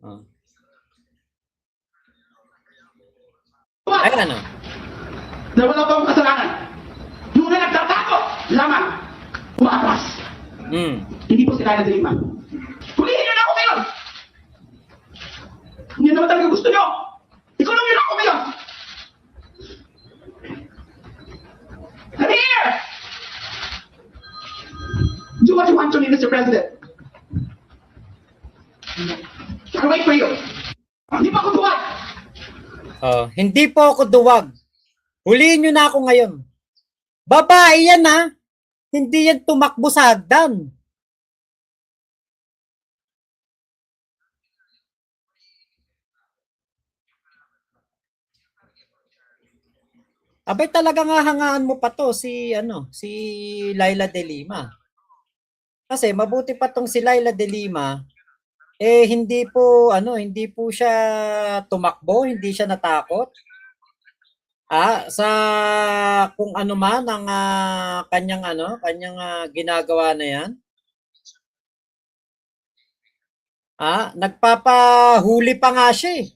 Oh. Ay, ano? Na wala pang kasalanan. Yung na nagtatago lamang umatras. Hindi po si Laila de Lima. Hulihin niyo na ako ngayon! Hindi naman talaga gusto niyo! Ikulong niyo na ako ngayon! I'm here! Do what you want to me, Mr. President. I'll wait for you. Hindi pa ako duwag! Hindi po ako duwag. Hulihin niyo na ako ngayon. Babae yan ha. Hindi yan tumakbo sa hagdan. Abay talaga nga hangaan mo pa to si Laila de Lima. Kasi mabuti pa tong si Laila de Lima hindi po siya tumakbo, hindi siya natakot. Sa kung ano man ang kanyang ginagawa na 'yan. Nagpapahuli pa nga siya eh.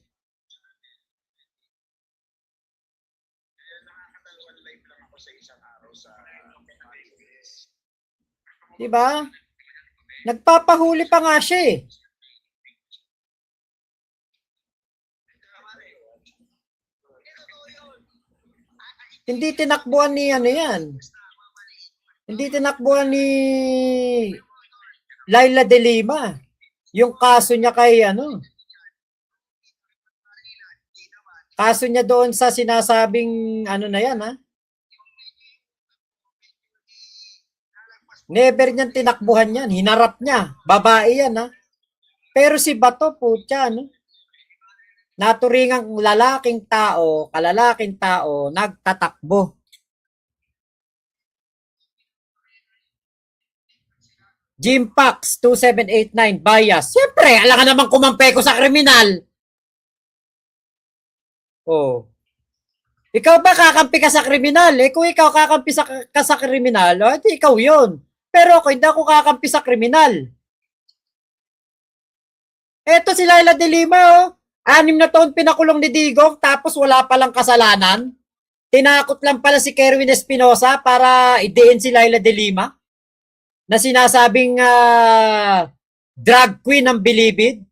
Diba? Nagpapahuli pa nga siya eh. Hindi tinakbuhan ni yan. Hindi tinakbuhan ni Laila de Lima. Yung kaso niya kay kaso niya doon sa sinasabing na yan ha. Never niyan tinakbuhan yan. Hinarap niya. Babae yan ha. Pero si Bato putya naturingang kalalaking tao, nagtatakbo. Jimpax 2789 bias. Siyempre, alam ka naman kumampi ko sa kriminal. Ikaw ba kakampi ka sa kriminal? Kung ikaw kakampi ka sa kriminal, di ikaw yun. Pero ako, hindi ako kakampi sa kriminal. Eto si Laila de Lima, 6 na taon pinakulong ni Digong, tapos wala palang kasalanan. Tinakot lang pala si Kerwin Espinosa para idiin si Laila de Lima na sinasabing drag queen ng Bilibid.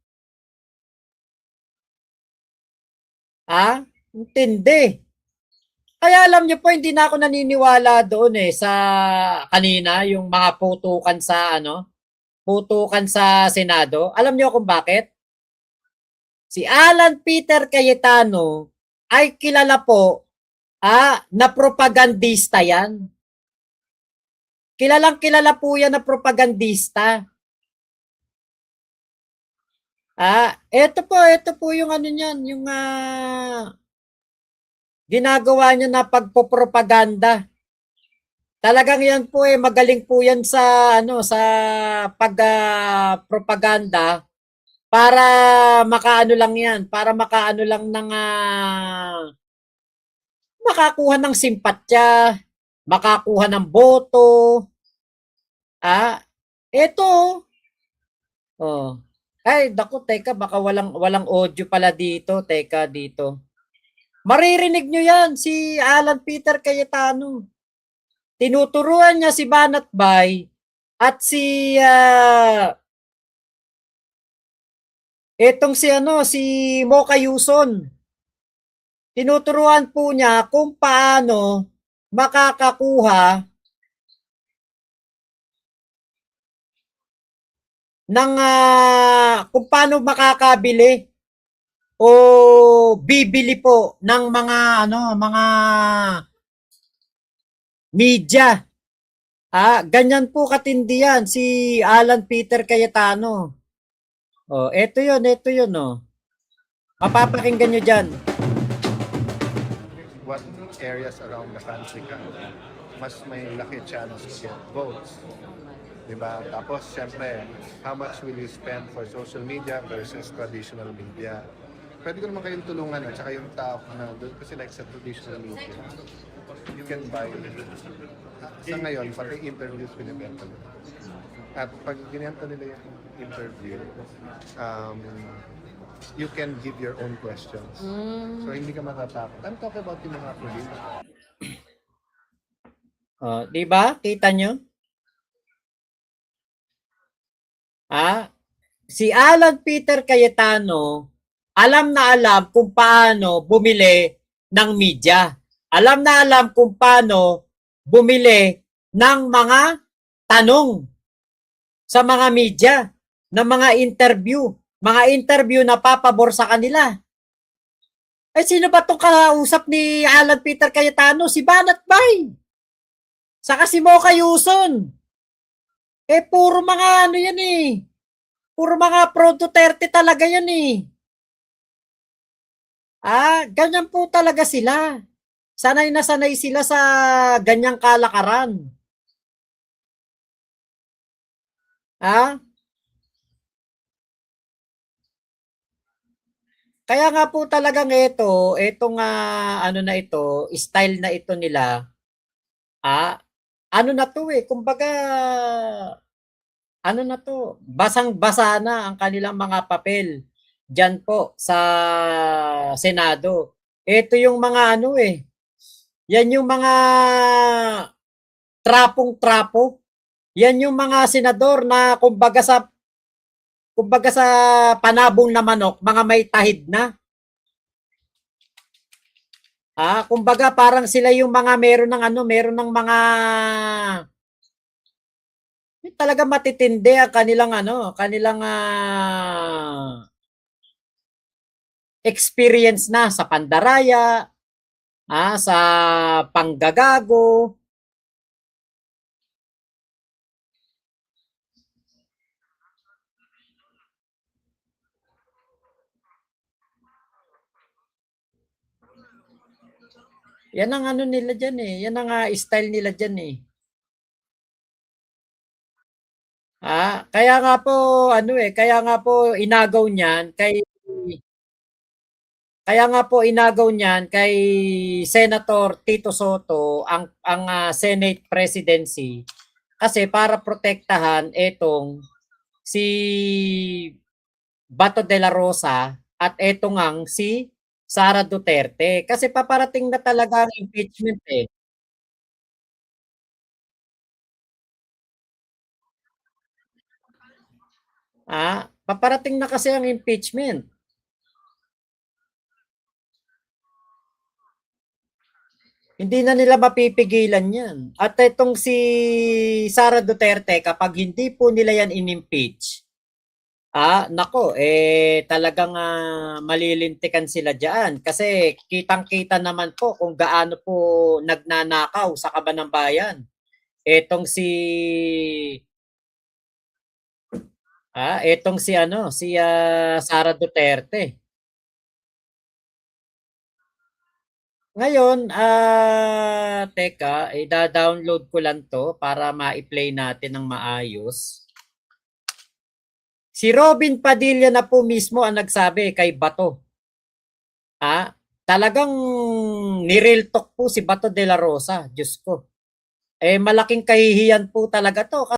Intindi. Kaya alam niyo po, hindi na ako naniniwala doon sa kanina, yung mga putukan sa Senado. Alam niyo kung bakit? Si Alan Peter Cayetano ay kilala po na propagandista yan. Kilalang-kilala po yan na propagandista. Ito po yung niyan, yung ginagawa niya na pagpopropaganda. Talagang yan po magaling po yan sa sa pagpropaganda para makaano lang yan, para makaano lang ng makakuha ng simpatya, makakuha ng boto. Ito. Ay, naku, teka, baka walang audio pala dito. Teka, dito. Maririnig nyo yan, si Alan Peter Cayetano. Tinuturuan niya si Banat Bay at si si Mocha Yuson. Tinuturuan po niya kung paano makakakuha ng kung paano makakabili o bibili po ng mga media. Ganyan po katindi yan si Alan Peter Cayetano. Ito yun Mapapakinggan nyo dyan. What areas around the country ka mas may laki chance to get votes? Diba? Tapos, syempre, how much will you spend for social media versus traditional media? Pwede ko naman kayong tulungan at saka yung tao na doon kasi like sa traditional media, you can buy sa ngayon, pati interviews pinibenta nila. At pag ginenta nila yung interview, you can give your own questions. So hindi ka matatakot. I'm talking about yung mga police. Di ba? Kita nyo? Si Alan Peter Cayetano, alam na alam kung paano bumili ng media. Alam na alam kung paano bumili ng mga tanong sa mga media, ng mga interview na papabor sa kanila. Eh, sino ba itong kausap ni Alan Peter Cayetano? Si Banat Bay. Saka si Mocha Yuson. Eh, puro mga ano yan eh. Puro mga pro Duterte talaga yan eh. Ganyan po talaga sila. Sanay na sanay sila sa ganyang kalakaran. Kaya nga po talagang itong ano na ito, style na ito nila, ano na to kumbaga, ano na to, basang-basa na ang kanilang mga papel dyan po sa Senado. Ito yung mga ano yan yung mga trapong-trapo. Yan yung mga senador na kumbaga sa panabong na manok, mga may tahid na. Kumbaga parang sila yung mga meron ng mga talaga matitindi ang kanilang experience na sa pandaraya, sa panggagago. Yan ang ano nila dyan yan ang style nila dyan kaya nga po inagaw niyan kay Senator Tito Soto ang Senate presidency kasi para protektahan etong si Bato de la Rosa at etong si Sara Duterte kasi paparating na talaga ang impeachment paparating na kasi ang impeachment. Hindi na nila mapipigilan yan. At itong si Sara Duterte, kapag hindi po nila yan in-impeach, nako, talagang malilintikan sila dyan. Kasi kitang-kita naman po kung gaano po nagnanakaw sa kaban ng bayan. Etong si Sara Duterte. Ngayon, teka, i-download ko lang to para ma-play natin ng maayos. Si Robin Padilla na po mismo ang nagsabi kay Bato. Talagang ni-real talk po si Bato de la Rosa. Diyos ko. Malaking kahihiyan po talaga to.